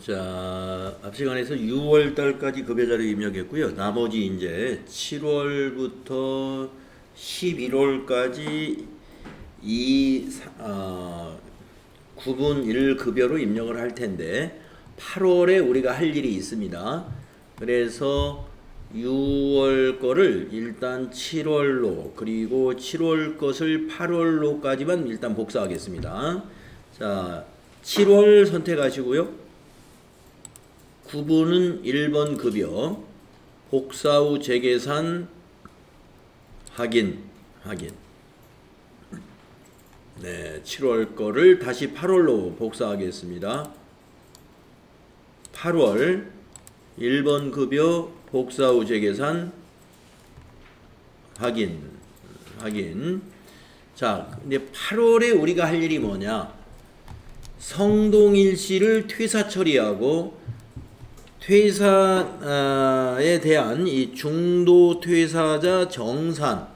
자, 앞 시간에서 6월 달까지 급여자료 입력했고요. 나머지 이제 7월부터 11월까지 이 9분 1 급여로 입력을 할 텐데 8월에 우리가 할 일이 있습니다. 그래서 6월 거를 일단 7월로 그리고 7월 것을 8월로까지만 일단 복사하겠습니다. 자, 7월 선택하시고요. 9분은 1번 급여, 복사 후 재계산, 확인. 네, 7월 거를 다시 8월로 복사하겠습니다. 8월 1번 급여, 복사 후 재계산, 확인. 자, 근데 8월에 우리가 할 일이 뭐냐? 성동일 씨를 퇴사 처리하고 퇴사에 대한 이 중도 퇴사자 정산,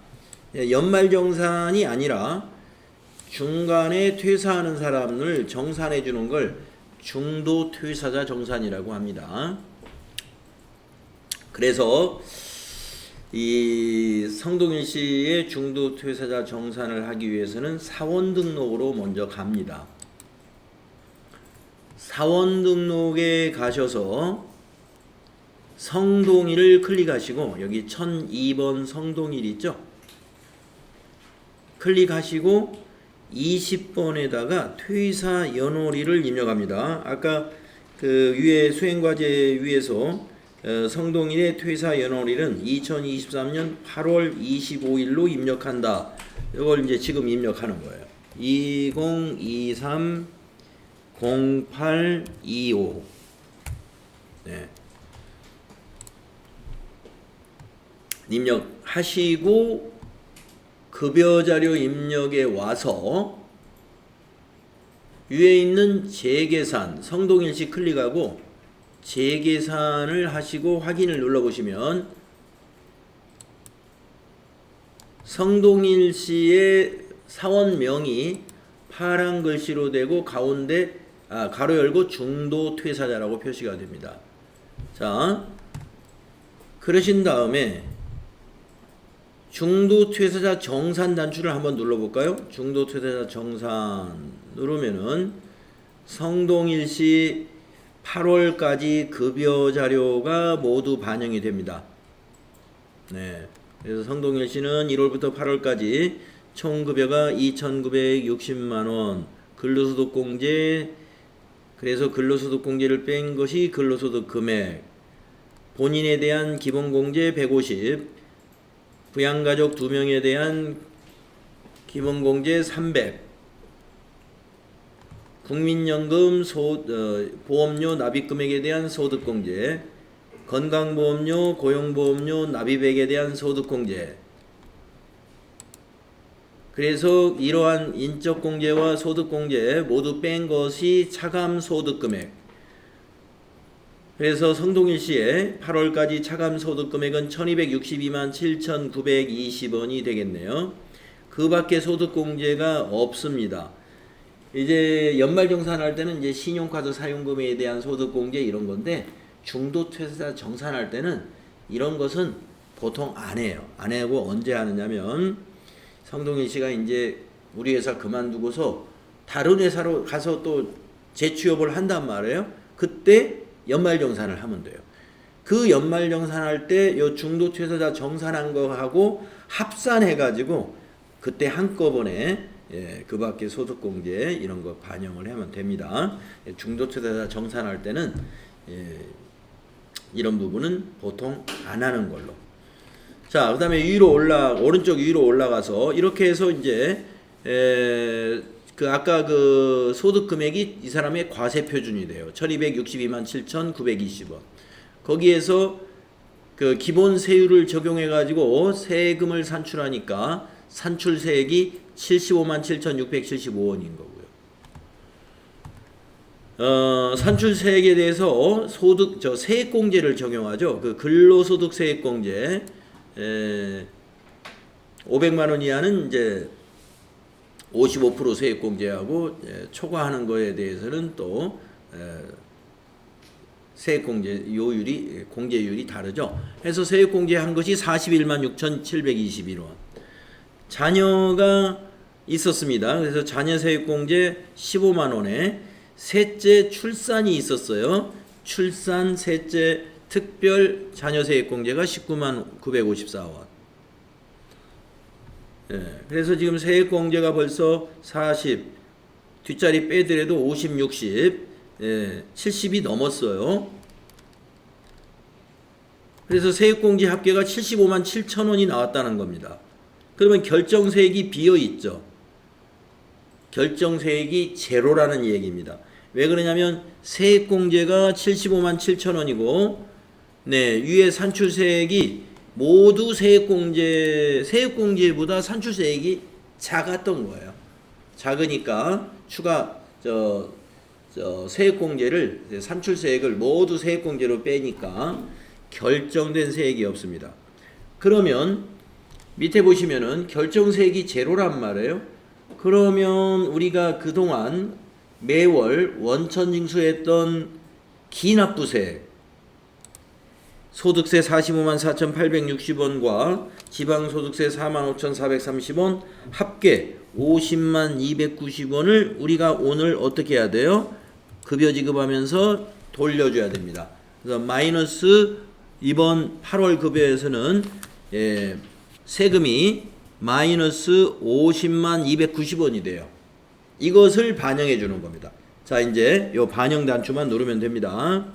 연말 정산이 아니라 중간에 퇴사하는 사람을 정산해 주는 걸 중도 퇴사자 정산이라고 합니다. 그래서 이 성동일 씨의 중도 퇴사자 정산을 하기 위해서는 사원 등록으로 먼저 갑니다. 사원 등록에 가셔서 성동일을 클릭하시고 여기 1002번 성동일 있죠? 클릭하시고 20번에다가 퇴사 연월일을 입력합니다. 아까 그 위에 수행과제 위에서 성동일의 퇴사 연월일은 2023년 8월 25일로 입력한다. 이걸 이제 지금 입력하는 거예요. 2023 0825. 네. 입력하시고 급여자료 입력에 와서 위에 있는 재계산 성동일씨 클릭하고 재계산을 하시고 확인을 눌러보시면 성동일씨의 사원명이 파란 글씨로 되고 가운데 가로 열고 중도 퇴사자라고 표시가 됩니다. 자, 그러신 다음에 중도 퇴사자 정산 단추를 한번 눌러볼까요? 중도 퇴사자 정산 누르면은 성동일 씨 8월까지 급여 자료가 모두 반영이 됩니다. 네. 그래서 성동일 씨는 1월부터 8월까지 총 급여가 2,960만원, 근로소득공제, 그래서 근로소득공제를 뺀 것이 근로소득 금액, 본인에 대한 기본공제 150, 부양가족 2명에 대한 기본공제 300, 국민연금 보험료 납입금액에 대한 소득공제, 건강보험료, 고용보험료 납입액에 대한 소득공제. 그래서 이러한 인적공제와 소득공제 모두 뺀 것이 차감소득금액. 그래서 성동일 씨의 8월까지 차감소득금액은 1262만 7,920원이 되겠네요. 그 밖에 소득공제가 없습니다. 이제 연말정산할 때는 이제 신용카드 사용금액에 대한 소득공제 이런 건데 중도퇴사 정산할 때는 이런 것은 보통 안 해요. 안 하고 언제 하느냐면 성동일 씨가 이제 우리 회사 그만두고서 다른 회사로 가서 또 재취업을 한단 말이에요. 그때 연말정산을 하면 돼요. 그 연말정산할 때 요 중도퇴사자 정산한 거하고 합산해가지고 그때 한꺼번에 그 밖에 소득공제 이런 거 반영을 하면 됩니다. 중도퇴사자 정산할 때는 이런 부분은 보통 안 하는 걸로. 자, 그 다음에 오른쪽 위로 올라가서 이렇게 해서 이제 그 아까 그 소득 금액이 이 사람의 과세 표준이 돼요. 1262만 7,920원. 거기에서 그 기본 세율을 적용해 가지고 세금을 산출하니까 산출세액이 75만 7,675원인 거고요. 산출세액에 대해서 세액공제를 적용하죠. 그 근로소득 세액공제 500만 원 이하는 이제 55% 세액공제하고 초과하는 거에 대해서는 또 세액공제 요율이 공제율이 다르죠. 해서 세액공제한 것이 41만 6,721원. 자녀가 있었습니다. 그래서 자녀 세액공제 15만 원에 셋째 출산이 있었어요. 출산 셋째 특별 자녀 세액공제가 19만 954원. 그래서 지금 세액공제가 벌써 40, 뒷자리 빼더라도 50, 60, 70이 넘었어요. 그래서 세액공제 합계가 75만 7천 원이 나왔다는 겁니다. 그러면 결정세액이 비어있죠. 결정세액이 제로라는 얘기입니다. 왜 그러냐면 세액공제가 75만 7천 원이고 위에 산출세액이 모두 세액공제보다 산출세액이 작았던 거예요. 작으니까 추가 세액공제를 산출세액을 모두 세액공제로 빼니까 결정된 세액이 없습니다. 그러면 밑에 보시면은 결정세액이 제로란 말이에요. 그러면 우리가 그동안 매월 원천징수했던 기납부세 소득세 45만 4,860원과 지방소득세 4만 5,430원 합계 50만 290원을 우리가 오늘 어떻게 해야 돼요? 급여 지급하면서 돌려줘야 됩니다. 그래서 마이너스 이번 8월 급여에서는 세금이 마이너스 50만 290원이 돼요. 이것을 반영해 주는 겁니다. 자, 이제 요 반영 단추만 누르면 됩니다.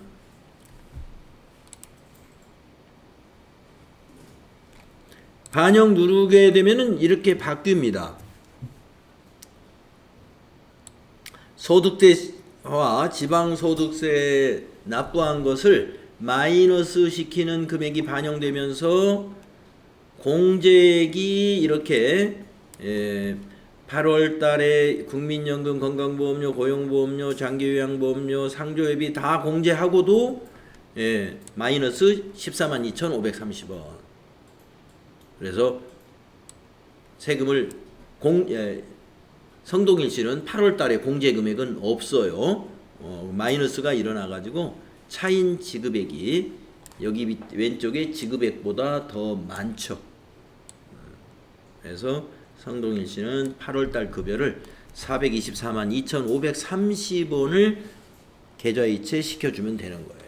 반영 누르게 되면은 이렇게 바뀝니다. 소득세와 지방소득세 납부한 것을 마이너스 시키는 금액이 반영되면서 공제액이 이렇게 8월 달에 국민연금, 건강보험료, 고용보험료, 장기요양보험료, 상조회비 다 공제하고도 마이너스 14만 2,530원. 그래서 세금을 성동일시는 8월 달에 공제 금액은 없어요. 마이너스가 일어나가지고 차인 지급액이 여기 왼쪽에 지급액보다 더 많죠. 그래서 성동일시는 8월 달 급여를 424만 2,530원을 계좌이체 시켜주면 되는 거예요.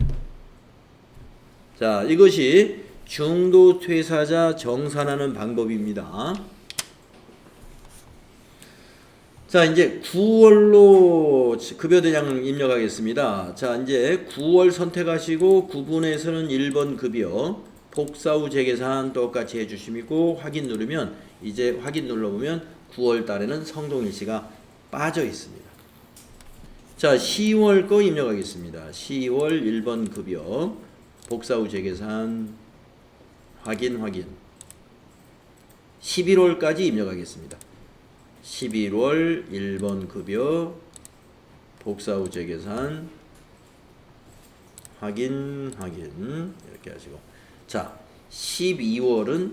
자, 이것이 중도 퇴사자 정산하는 방법입니다. 자, 이제 9월로 급여대장 입력하겠습니다. 자, 이제 9월 선택하시고 구분에서는 1번 급여 복사 후 재계산 똑같이 해주시고 확인 누르면 이제 확인 눌러보면 9월 달에는 성동일시가 빠져 있습니다. 자, 10월 거 입력하겠습니다. 10월 1번 급여 복사 후 재계산 확인 11월까지 입력하겠습니다. 11월 1번 급여 복사 후 재계산 확인 이렇게 하시고, 자, 12월은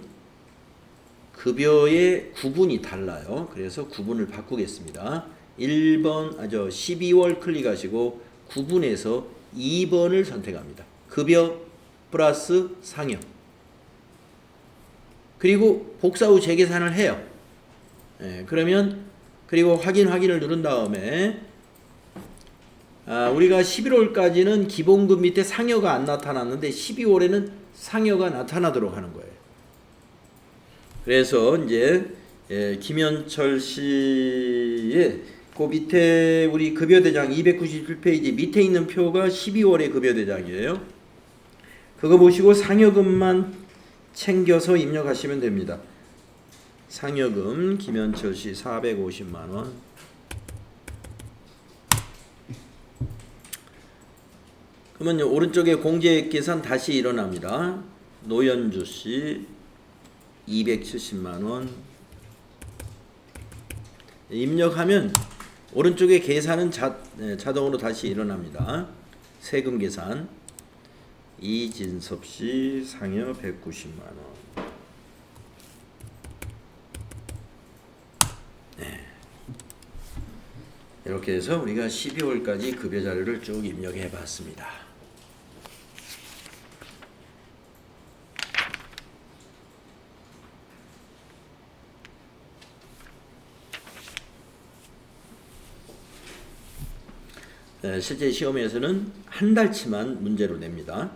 급여의 구분이 달라요. 그래서 구분을 바꾸겠습니다. 12월 클릭하시고 구분에서 2번을 선택합니다. 급여 플러스 상여. 그리고 복사 후 재계산을 해요. 그러면 그리고 확인을 누른 다음에 우리가 11월까지는 기본급 밑에 상여가 안 나타났는데 12월에는 상여가 나타나도록 하는 거예요. 그래서 이제 김현철 씨의 그 밑에 우리 급여대장 297페이지 밑에 있는 표가 12월의 급여대장이에요. 그거 보시고 상여금만 챙겨서 입력하시면 됩니다. 상여금 김현철 씨 450만 원. 그러면 오른쪽에 공제액 계산 다시 일어납니다. 노현주 씨 270만 원. 입력하면 오른쪽에 계산은 자동으로 다시 일어납니다. 세금 계산 이진섭 씨 상여 190만 원. 이렇게 해서 우리가 12월까지 급여 자료를 쭉 입력해 봤습니다. 실제 시험에서는 한 달치만 문제로 냅니다.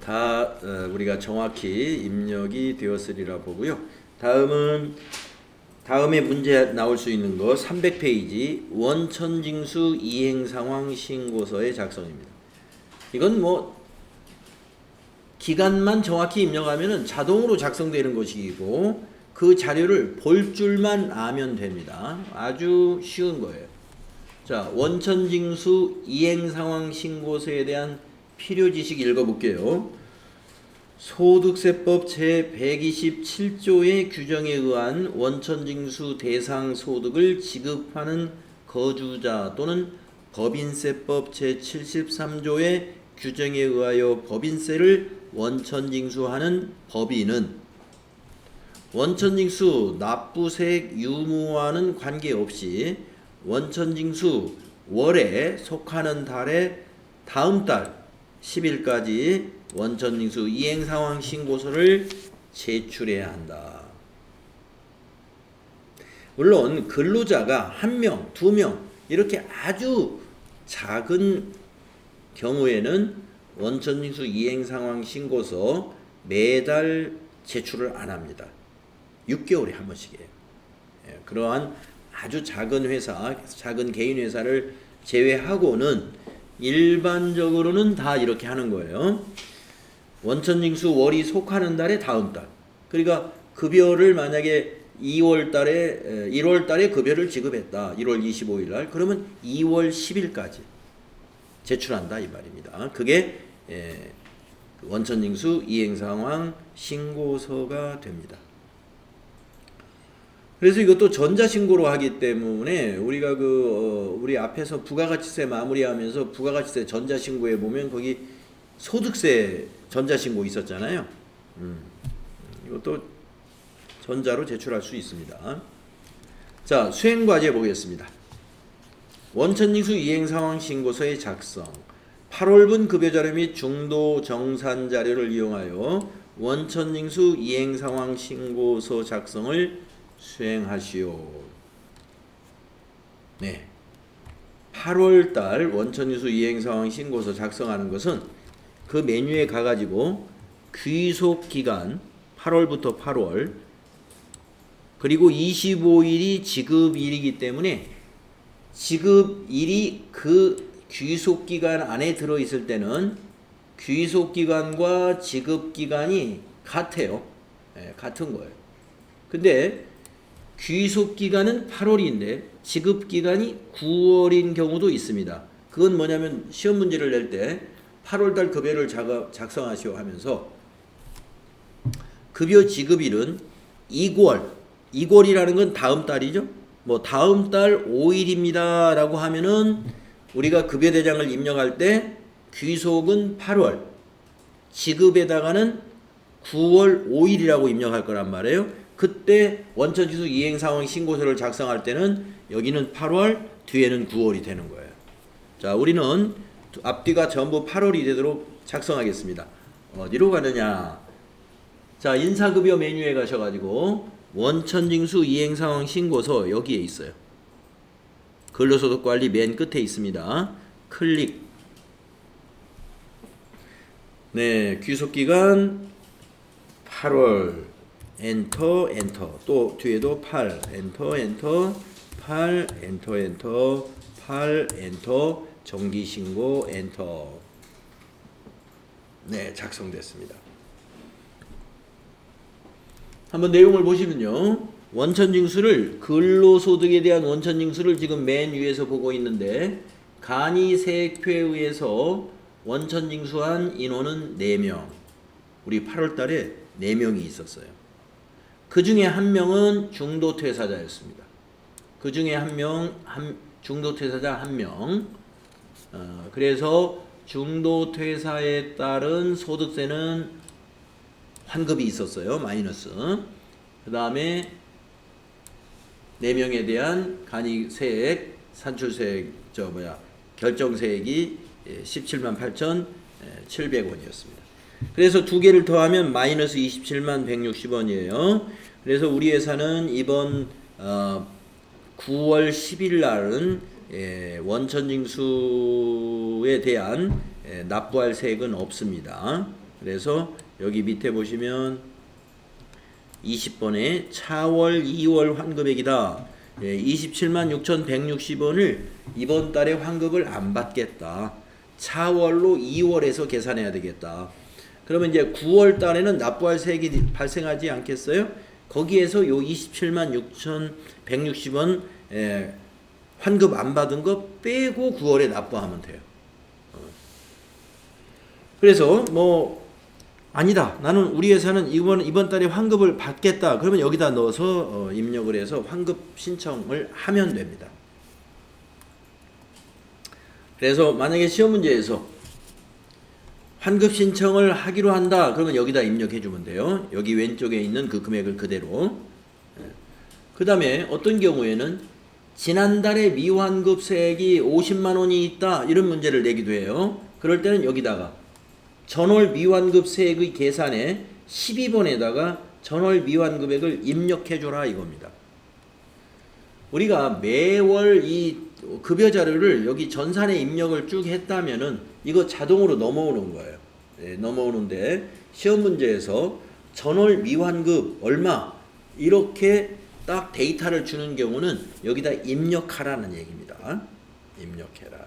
다 우리가 정확히 입력이 되었으리라 보고요. 다음에 문제 나올 수 있는 거 300페이지 원천징수 이행상황 신고서의 작성입니다. 이건 뭐 기간만 정확히 입력하면 자동으로 작성되는 것이고 그 자료를 볼 줄만 아면 됩니다. 아주 쉬운 거예요. 자, 원천징수 이행상황 신고서에 대한 필요 지식 읽어볼게요. 소득세법 제127조의 규정에 의한 원천징수 대상 소득을 지급하는 거주자 또는 법인세법 제73조의 규정에 의하여 법인세를 원천징수하는 법인은 원천징수 납부세액 유무와는 관계없이 원천징수 월에 속하는 달의 다음 달 10일까지 원천징수 이행상황 신고서를 제출해야 한다. 물론 근로자가 1명, 2명 이렇게 아주 작은 경우에는 원천징수 이행상황 신고서 매달 제출을 안 합니다. 6개월에 한 번씩이에요. 그러한 아주 작은 회사, 작은 개인 회사를 제외하고는 일반적으로는 다 이렇게 하는 거예요. 원천징수 월이 속하는 달의 다음 달. 그러니까 급여를 만약에 1월 달에 급여를 지급했다. 1월 25일 날. 그러면 2월 10일까지 제출한다 이 말입니다. 그게 원천징수 이행상황 신고서가 됩니다. 그래서 이것도 전자신고로 하기 때문에 우리가 우리 앞에서 부가가치세 마무리하면서 부가가치세 전자신고에 보면 거기 소득세 전자신고 있었잖아요. 이것도 전자로 제출할 수 있습니다. 자, 수행과제 보겠습니다. 원천징수 이행상황 신고서의 작성 8월분 급여자료 및 중도 정산 자료를 이용하여 원천징수 이행상황 신고서 작성을 수행하시오. 네. 8월달 원천징수 이행상황 신고서 작성하는 것은 그 메뉴에 가가지고 귀속기간 8월부터 8월 그리고 25일이 지급일이기 때문에 지급일이 그 귀속기간 안에 들어있을 때는 귀속기간과 지급기간이 같아요. 네, 같은 거예요. 근데 귀속기간은 8월인데 지급기간이 9월인 경우도 있습니다. 그건 뭐냐면 시험 문제를 낼 때 8월달 급여를 작성하시오 하면서 급여 지급일은 2월이라는 건 다음 달이죠. 뭐 다음 달 5일입니다 라고 하면은 우리가 급여 대장을 입력할 때 귀속은 8월 지급에다가는 9월 5일이라고 입력할 거란 말이에요. 그때 원천징수 이행상황 신고서를 작성할 때는 여기는 8월 뒤에는 9월이 되는 거예요. 자, 우리는 앞뒤가 전부 8월이 되도록 작성하겠습니다. 어디로 가느냐? 자, 인사급여 메뉴에 가셔가지고 원천징수 이행상황 신고서 여기에 있어요. 근로소득관리 맨 끝에 있습니다. 클릭. 네, 귀속기간 8월 엔터 또 뒤에도 8 엔터 8 엔터 8 엔터 정기신고 엔터. 네, 작성됐습니다. 한번 내용을 보시면요. 원천징수를 근로소득에 대한 원천징수를 지금 맨 위에서 보고 있는데 간이세액표에 의해서 원천징수한 인원은 4명. 우리 8월 달에 4명이 있었어요. 그 중에 1명은 중도퇴사자였습니다. 그 중에 중도퇴사자 1명. 그래서 중도퇴사에 따른 소득세는 환급이 있었어요. 마이너스. 그 다음에 4명에 대한 간이세액, 산출세액, 결정세액이 17만 8,700원이었습니다. 그래서 두 개를 더하면 마이너스 27만 160원이에요. 그래서 우리 회사는 이번 9월 10일 날은 원천징수에 대한 납부할 세액은 없습니다. 그래서 여기 밑에 보시면 20번에 차월 2월 환급액이다. 27만 6,160원을 이번 달에 환급을 안 받겠다. 차월로 2월에서 계산해야 되겠다. 그러면 이제 9월 달에는 납부할 세액이 발생하지 않겠어요? 거기에서 요 27만 6,160원 환급 안 받은 거 빼고 9월에 납부하면 돼요. 그래서 뭐 아니다. 나는 우리 회사는 이번 달에 환급을 받겠다. 그러면 여기다 넣어서 입력을 해서 환급 신청을 하면 됩니다. 그래서 만약에 시험 문제에서 환급 신청을 하기로 한다. 그러면 여기다 입력해 주면 돼요. 여기 왼쪽에 있는 그 금액을 그대로. 그 다음에 어떤 경우에는 지난달에 미환급세액이 50만 원이 있다. 이런 문제를 내기도 해요. 그럴 때는 여기다가 전월 미환급세액의 계산에 12번에다가 전월 미환급액을 입력해 줘라 이겁니다. 우리가 매월 이 급여 자료를 여기 전산에 입력을 쭉 했다면은 이거 자동으로 넘어오는 거예요. 넘어오는데 시험 문제에서 전월 미환급 얼마 이렇게 딱 데이터를 주는 경우는 여기다 입력하라는 얘기입니다. 입력해라.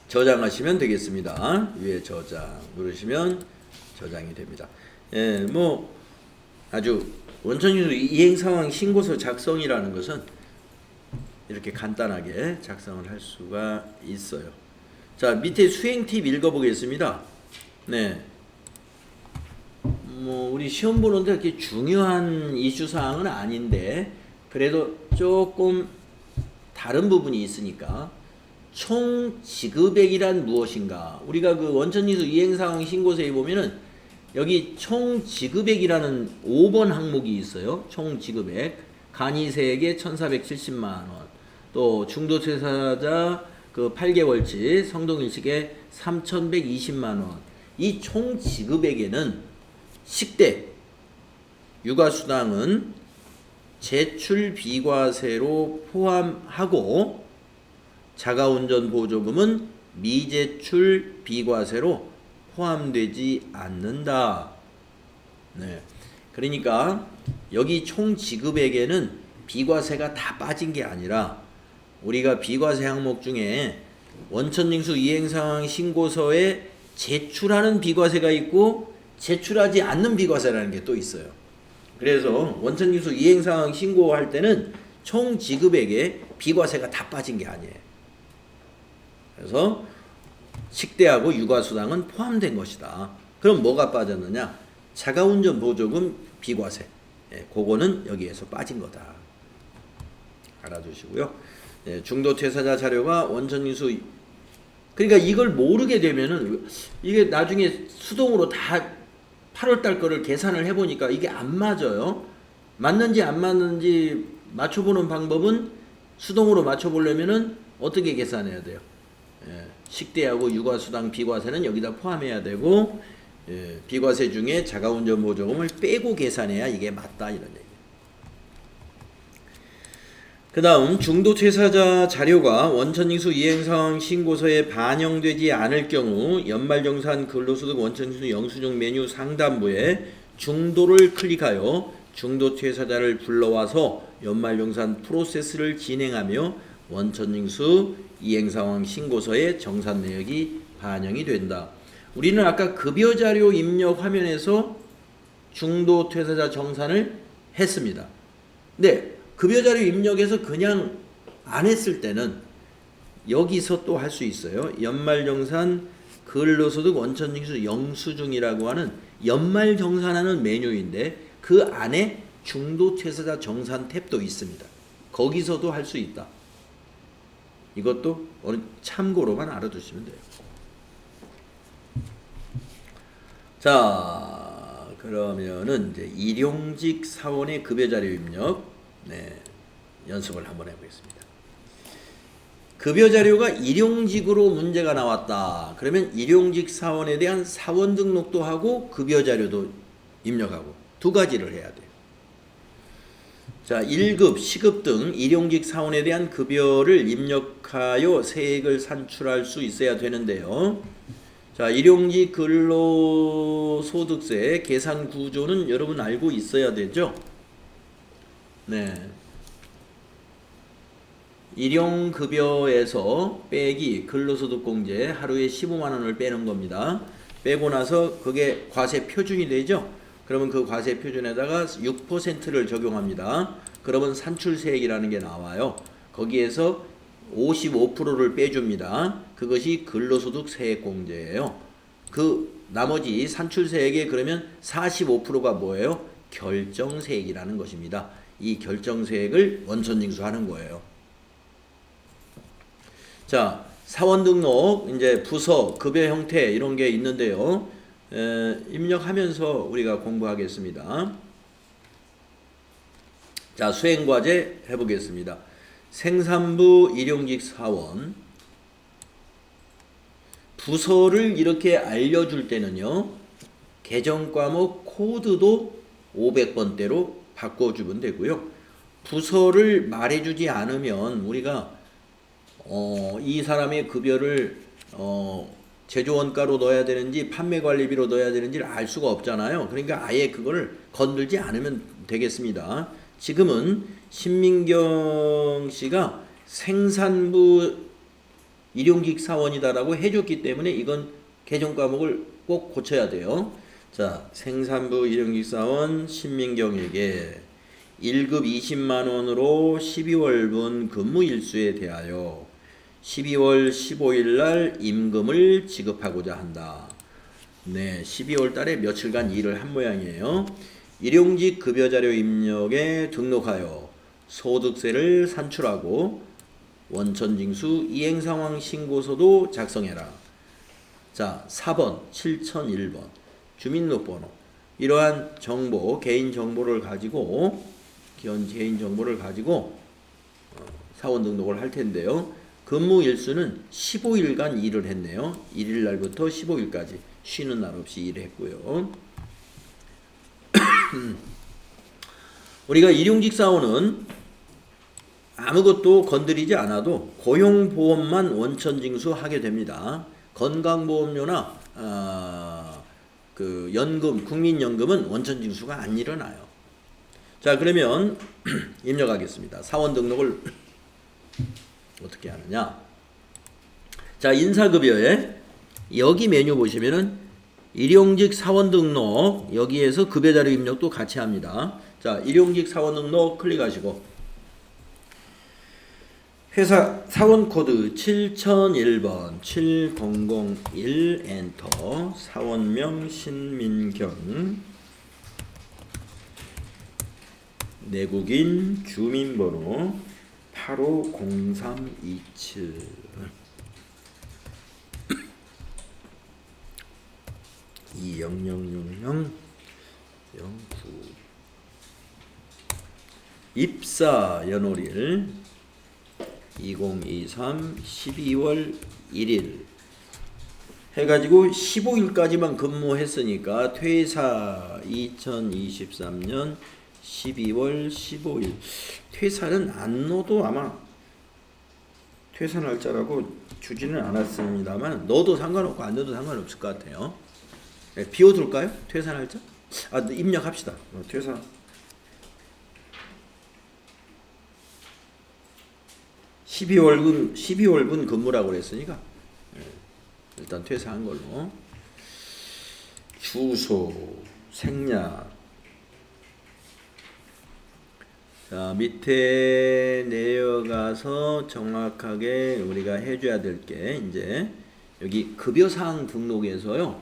저장하시면 되겠습니다. 위에 저장 누르시면 저장이 됩니다. 뭐 아주 원천징수 이행상황 신고서 작성이라는 것은 이렇게 간단하게 작성을 할 수가 있어요. 자, 밑에 수행 팁 읽어보겠습니다. 네. 뭐 우리 시험 보는데 이렇게 중요한 이슈 사항은 아닌데 그래도 조금 다른 부분이 있으니까 총 지급액이란 무엇인가? 우리가 그 원천징수 이행상황 신고서에 보면은 여기 총 지급액이라는 5번 항목이 있어요. 총 지급액. 간이세액에 1,470만 원. 또 중도퇴사자 그 8개월치 성동일식에 3,120만 원. 이 총 지급액에는 식대, 육아수당은 제출 비과세로 포함하고 자가운전 보조금은 미제출 비과세로 포함되지 않는다. 네. 그러니까 여기 총 지급액에는 비과세가 다 빠진 게 아니라 우리가 비과세 항목 중에 원천징수 이행상황 신고서에 제출하는 비과세가 있고 제출하지 않는 비과세라는 게 또 있어요. 그래서 원천징수 이행상황 신고할 때는 총 지급액에 비과세가 다 빠진 게 아니에요. 그래서 식대하고 육아수당은 포함된 것이다. 그럼 뭐가 빠졌느냐? 자가운전 보조금 비과세. 그거는 여기에서 빠진 거다. 알아두시고요. 중도퇴사자 자료가 원천징수 그러니까 이걸 모르게 되면은 이게 나중에 수동으로 다 8월달 거를 계산을 해보니까 이게 안 맞아요. 맞는지 안 맞는지 맞춰보는 방법은 수동으로 맞춰보려면은 어떻게 계산해야 돼요? 식대하고 육아수당 비과세는 여기다 포함해야 되고 비과세 중에 자가운전 보조금을 빼고 계산해야 이게 맞다 이런 얘기예요. 그 다음 중도퇴사자 자료가 원천징수 이행상황 신고서에 반영되지 않을 경우 연말정산 근로소득 원천징수 영수증 메뉴 상단부에 중도를 클릭하여 중도퇴사자를 불러와서 연말정산 프로세스를 진행하며 원천징수 이행상황 신고서에 정산 내역이 반영이 된다. 우리는 아까 급여자료 입력 화면에서 중도퇴사자 정산을 했습니다. 근데 급여자료 입력해서 그냥 안 했을 때는 여기서 또 할 수 있어요. 연말정산 근로소득 원천징수 영수증이라고 하는 연말정산하는 메뉴인데 그 안에 중도퇴사자 정산 탭도 있습니다. 거기서도 할 수 있다. 이것도 참고로만 알아두시면 돼요. 자, 그러면은 이제 일용직 사원의 급여자료 입력 연습을 한번 해보겠습니다. 급여 자료가 일용직으로 문제가 나왔다. 그러면 일용직 사원에 대한 사원 등록도 하고 급여 자료도 입력하고 두 가지를 해야 돼요. 자, 1급, 시급 등 일용직 사원에 대한 급여를 입력하여 세액을 산출할 수 있어야 되는데요. 자, 일용직 근로소득세 계산 구조는 여러분 알고 있어야 되죠? 네. 일용급여에서 빼기 근로소득공제 하루에 15만원을 빼는 겁니다. 빼고 나서 그게 과세 표준이 되죠? 그러면 그 과세 표준에다가 6%를 적용합니다. 그러면 산출세액이라는 게 나와요. 거기에서 55%를 빼줍니다. 그것이 근로소득 세액공제예요. 그 나머지 산출세액에 그러면 45%가 뭐예요? 결정세액이라는 것입니다. 이 결정세액을 원천징수하는 거예요. 자, 사원 등록, 이제 부서, 급여 형태 이런 게 있는데요. 입력하면서 우리가 공부하겠습니다. 자, 수행과제 해보겠습니다. 생산부 일용직 사원 부서를 이렇게 알려줄 때는요, 계정과목 코드도 500번대로 바꿔주면 되고요. 부서를 말해주지 않으면 우리가 이 사람의 급여를 제조원가로 넣어야 되는지 판매관리비로 넣어야 되는지를 알 수가 없잖아요. 그러니까 아예 그걸 건들지 않으면 되겠습니다. 지금은 신민경 씨가 생산부 일용직 사원이다라고 해줬기 때문에 이건 개정 과목을 꼭 고쳐야 돼요. 자, 생산부 일용직 사원 신민경에게 1급 20만원으로 12월분 근무일수에 대하여 12월 15일 날 임금을 지급하고자 한다. 네, 12월 달에 며칠간 일을 한 모양이에요. 일용직 급여자료 입력에 등록하여 소득세를 산출하고 원천징수 이행상황 신고서도 작성해라. 자, 4번 7001번 주민등록번호 이러한 정보, 개인정보를 가지고 개인정보를 가지고 사원 등록을 할 텐데요. 근무 일수는 15일간 일을 했네요. 1일 날부터 15일까지 쉬는 날 없이 일했고요. 우리가 일용직 사원은 아무것도 건드리지 않아도 고용보험만 원천징수하게 됩니다. 건강보험료나 그 연금, 국민연금은 원천징수가 안 일어나요. 자, 그러면 입력하겠습니다. 사원 등록을 어떻게 하느냐? 자, 인사급여에 여기 메뉴 보시면은 일용직 사원 등록 여기에서 급여자료 입력도 같이 합니다. 자, 일용직 사원 등록 클릭하시고 회사 사원 코드 7001번 7001 엔터 사원명 신민경 내국인 주민번호 850327 2000009 입사 연월일 2023 12월 1일 해가지고 15일까지만 근무했으니까 퇴사 2023년 12월 15일 퇴사는 안 넣어도 아마 퇴사 날짜라고 주지는 않았습니다만 넣어도 상관없고 안 넣어도 상관없을 것 같아요. 네, 비워둘까요? 퇴사 날짜? 아, 입력합시다. 퇴사 12월분 근무라고 그랬으니까 일단 퇴사한 걸로. 주소, 생략. 자, 밑에 내려가서 정확하게 우리가 해줘야 될 게 이제 여기 급여사항 등록에서요.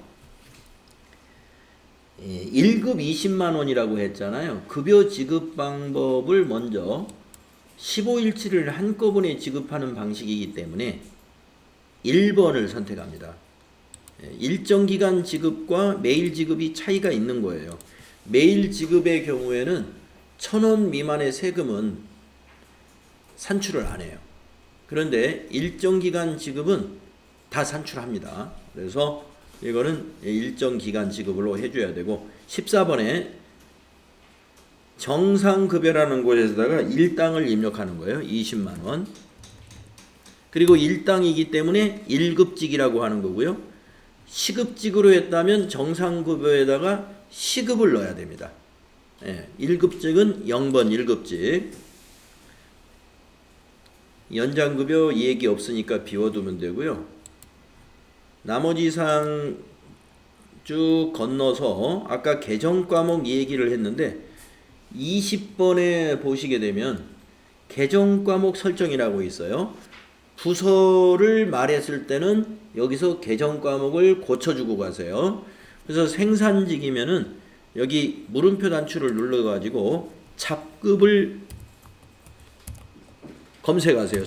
1급 20만 원이라고 했잖아요. 급여 지급 방법을 먼저 15일치를 한꺼번에 지급하는 방식이기 때문에 1번을 선택합니다. 일정 기간 지급과 매일 지급이 차이가 있는 거예요. 매일 지급의 경우에는 1,000원 미만의 세금은 산출을 안 해요. 그런데 일정 기간 지급은 다 산출합니다. 그래서 이거는 일정 기간 지급으로 해줘야 되고 14번에 정상급여라는 곳에서다가 일당을 입력하는 거예요. 20만 원. 그리고 일당이기 때문에 1급직이라고 하는 거고요. 시급직으로 했다면 정상급여에다가 시급을 넣어야 됩니다. 1급직은 0번 1급직. 연장급여 이 얘기 없으니까 비워두면 되고요. 나머지 사항 쭉 건너서 아까 개정과목 이 얘기를 했는데 20번에 보시게 되면 개정과목 설정이라고 있어요. 부서를 말했을 때는 여기서 개정과목을 고쳐주고 가세요. 그래서 생산직이면은 여기 물음표 단추를 눌러가지고 잡급을 검색하세요.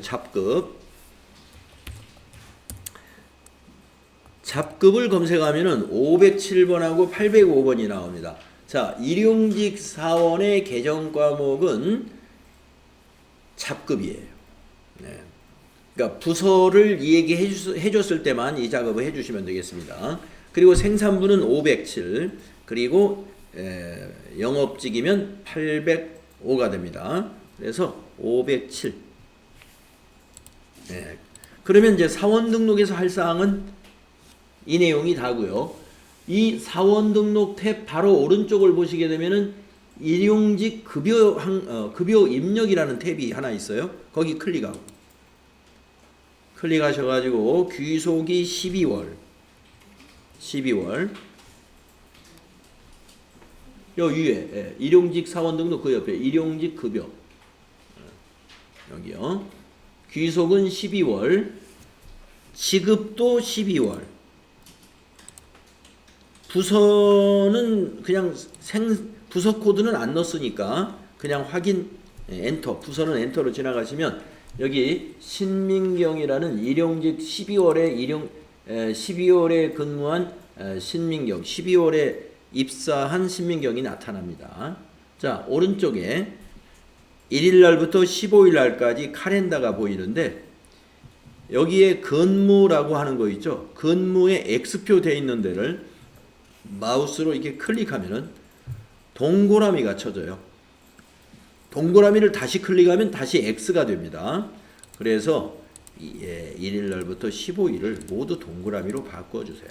잡급을 검색하면은 507번하고 805번이 나옵니다. 자, 일용직 사원의 개정 과목은 잡급이에요. 네. 그러니까 부서를 얘기해줬을 때만 이 작업을 해주시면 되겠습니다. 그리고 생산부는 507, 그리고 영업직이면 805가 됩니다. 그래서 507. 네. 그러면 이제 사원 등록에서 할 사항은 이 내용이 다고요. 이 사원 등록 탭 바로 오른쪽을 보시게 되면은 일용직 급여 입력이라는 탭이 하나 있어요. 거기 클릭하셔가지고 귀속이 12월 요 위에 일용직 사원 등록 그 옆에 일용직 급여 여기요. 귀속은 12월, 지급도 12월. 부서는 그냥 부서 코드는 안 넣었으니까 그냥 확인 엔터. 부서는 엔터로 지나가시면 여기 신민경이라는 일용직 12월에 근무한 신민경, 12월에 입사한 신민경이 나타납니다. 자, 오른쪽에 1일 날부터 15일 날까지 카렌다가 보이는데 여기에 근무라고 하는 거 있죠. 근무에 X표 돼 있는 데를 마우스로 이렇게 클릭하면은 동그라미가 쳐져요. 동그라미를 다시 클릭하면 다시 X가 됩니다. 그래서 1일 날부터 15일을 모두 동그라미로 바꿔주세요.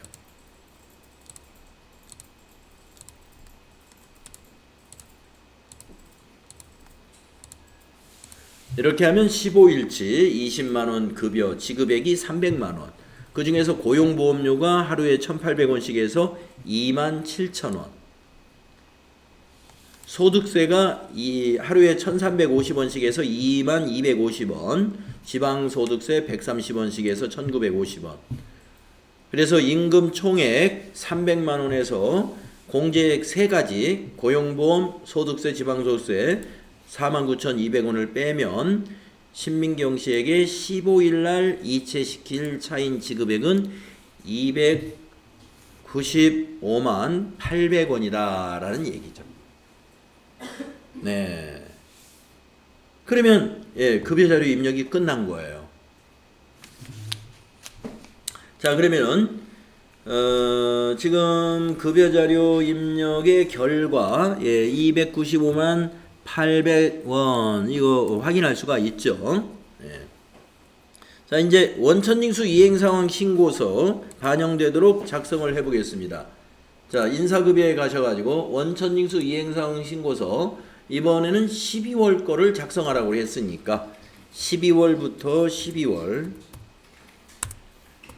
이렇게 하면 15일치 20만원 급여 지급액이 300만원. 그 중에서 고용보험료가 하루에 1,800원씩에서 27,000원. 소득세가 하루에 1,350원씩에서 2250원. 지방소득세 130원씩에서 1,950원. 그래서 임금 총액 300만원에서 공제액 3가지 고용보험, 소득세, 지방소득세 49,200원을 빼면 신민경 씨에게 15일날 이체시킬 차인 지급액은 295만 800원이다 라는 얘기죠. 네. 그러면 급여자료 입력이 끝난 거예요. 자, 그러면 지금 급여자료 입력의 결과 295만 800원 이거 확인할 수가 있죠. 자, 이제 원천징수 이행상황 신고서 반영되도록 작성을 해보겠습니다. 자, 인사급여에 가셔가지고 원천징수 이행상황 신고서 이번에는 12월 거를 작성하라고 했으니까 12월부터 12월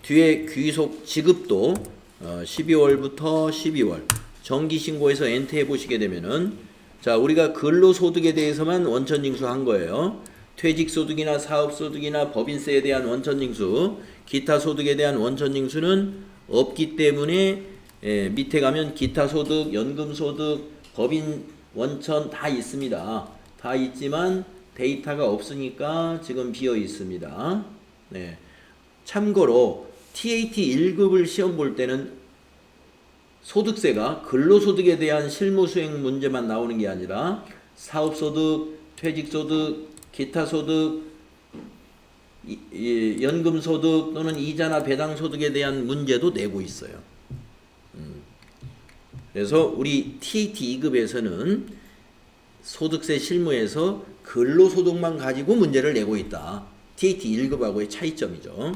뒤에 귀속 지급도 12월부터 12월 정기신고에서 엔터 해보시게 되면은 자, 우리가 근로소득에 대해서만 원천징수한 거예요. 퇴직소득이나 사업소득이나 법인세에 대한 원천징수, 기타 소득에 대한 원천징수는 없기 때문에 밑에 가면 기타소득, 연금소득, 법인 원천 다 있습니다. 다 있지만 데이터가 없으니까 지금 비어 있습니다. 네. 참고로 TAT 1급을 시험 볼 때는 소득세가 근로소득에 대한 실무수행 문제만 나오는 게 아니라 사업소득, 퇴직소득, 기타소득 연금소득 또는 이자나 배당소득에 대한 문제도 내고 있어요. 그래서 우리 TT 2급에서는 소득세 실무에서 근로소득만 가지고 문제를 내고 있다. TT 1급하고의 차이점이죠.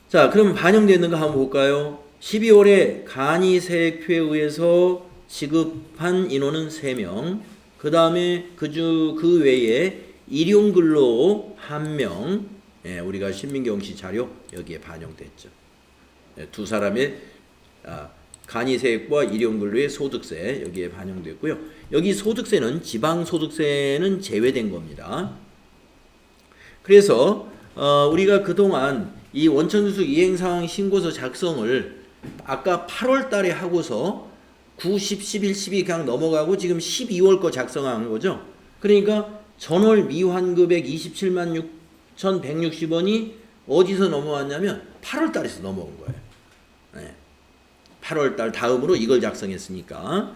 자, 그럼 반영되는 거 한번 볼까요? 12월에 간이세액표에 의해서 지급한 인원은 3명, 그 다음에 그 외에 일용근로 1명, 우리가 신민경씨 자료 여기에 반영됐죠. 두 사람의 간이세액과 일용근로의 소득세 여기에 반영됐고요. 여기 소득세는 지방소득세는 제외된 겁니다. 그래서 우리가 그동안 이 원천수수 이행사항 신고서 작성을 아까 8월 달에 하고서 9, 10, 11, 12 그냥 넘어가고 지금 12월 거 작성한 거죠. 그러니까 전월 미환급액 27만 6,160원이 어디서 넘어왔냐면 8월 달에서 넘어온 거예요. 8월 달 다음으로 이걸 작성했으니까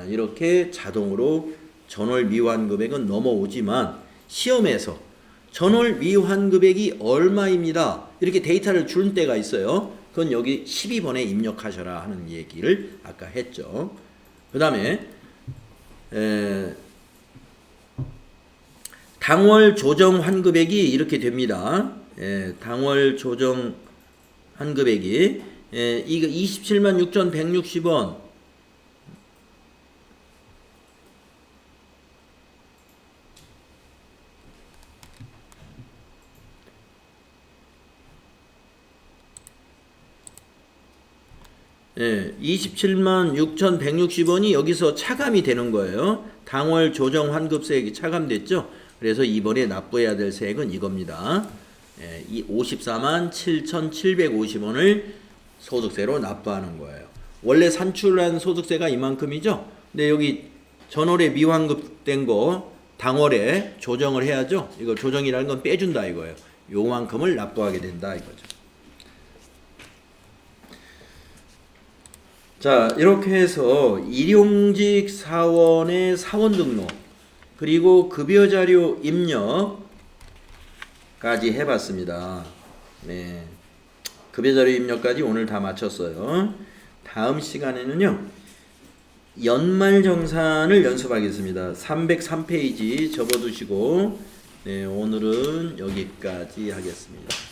이렇게 자동으로 전월 미환급액은 넘어오지만 시험에서 전월 미환급액이 얼마입니다. 이렇게 데이터를 줄 때가 있어요. 그건 여기 12번에 입력하셔라 하는 얘기를 아까 했죠. 그 다음에 당월 조정 환급액이 이렇게 됩니다. 당월 조정 환급액이 이거 27만 6,160원 예, 27만 6,160원이 여기서 차감이 되는 거예요. 당월 조정 환급세액이 차감됐죠. 그래서 이번에 납부해야 될 세액은 이겁니다. 이 54만 7,750원을 소득세로 납부하는 거예요. 원래 산출한 소득세가 이만큼이죠. 근데 여기 전월에 미환급된 거 당월에 조정을 해야죠. 이거 조정이라는 건 빼준다 이거예요. 요만큼을 납부하게 된다 이거죠. 자, 이렇게 해서 일용직 사원의 사원 등록 그리고 급여자료 입력까지 해봤습니다. 네, 급여자료 입력까지 오늘 다 마쳤어요. 다음 시간에는요 연말정산을 연습하겠습니다. 303페이지 접어두시고 네, 오늘은 여기까지 하겠습니다.